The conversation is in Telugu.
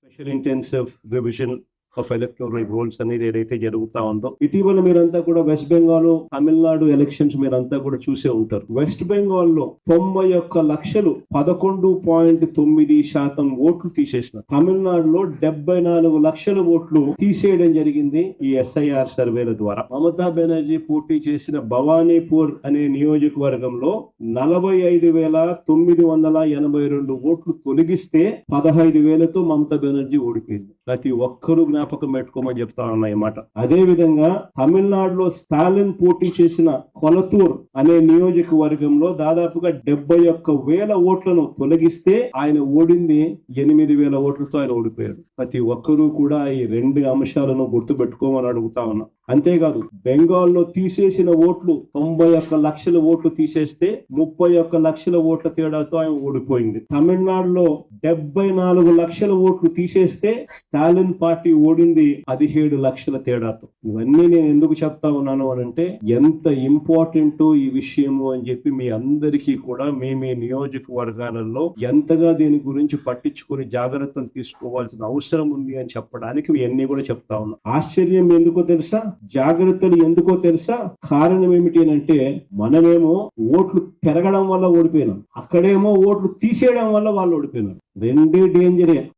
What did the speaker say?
Special intensive revision of electoral rolls అనేది ఏదైతే జరుగుతా ఉందో, ఇటీవల మీరంతా కూడా వెస్ట్ బెంగాల్, తమిళనాడు ఎలక్షన్స్ మీరంతా కూడా చూసే ఉంటారు. వెస్ట్ బెంగాల్ లో 91,00,000 11.9% ఓట్లు తీసేసిన, తమిళనాడులో 74,00,000 ఓట్లు తీసేయడం జరిగింది ఈ SIR సర్వేల ద్వారా. మమతా బెనర్జీ పోటీ చేసిన భవానీపూర్ అనే నియోజకవర్గంలో 45,982 ఓట్లు తొలగిస్తే 15,000తో మమతా బెనర్జీ ఓడిపోయింది. ప్రతి ఒక్కరూ జ్ఞాపకం పెట్టుకోమని చెప్తా ఉన్నాయి మాట. అదే విధంగా తమిళనాడులో స్టాలిన్ పోటీ చేసిన కొలతూర్ అనే నియోజకవర్గంలో దాదాపుగా 71,000 ఓట్లను తొలగిస్తే ఆయన ఓడింది 8,000 ఓట్లతో ఆయన ఓడిపోయారు. ప్రతి ఒక్కరూ కూడా ఈ రెండు అంశాలను గుర్తుపెట్టుకోమని అడుగుతా ఉన్నా. అంతేకాదు, బెంగాల్లో తీసేసిన ఓట్లు 91,00,000 ఓట్లు తీసేస్తే 31,00,000 ఓట్ల తేడాతో ఆయన ఓడిపోయింది. తమిళనాడులో 74,00,000 ఓట్లు తీసేస్తే స్టాలిన్ పార్టీ ఓడింది 17,00,000 తేడాతో. ఇవన్నీ నేను ఎందుకు చెప్తా ఉన్నాను అనంటే, ఎంత ఇంపార్టెంట్ ఈ విషయము అని చెప్పి మీ అందరికీ కూడా మీ నియోజకవర్గాలలో ఎంతగా దీని గురించి పట్టించుకుని జాగ్రత్తలు తీసుకోవాల్సిన అవసరం ఉంది అని చెప్పడానికి ఇవన్నీ కూడా చెప్తా ఉన్నా. ఆశ్చర్యం ఎందుకో తెలుసా, జాగ్రత్తలు ఎందుకో తెలుసా? కారణం ఏమిటి అంటే, మనమేమో ఓట్లు పెరగడం వల్ల ఓడిపోయినాం, అక్కడేమో ఓట్లు తీసేయడం వల్ల వాళ్ళు ఓడిపోయినారు. రెండే డేంజరే.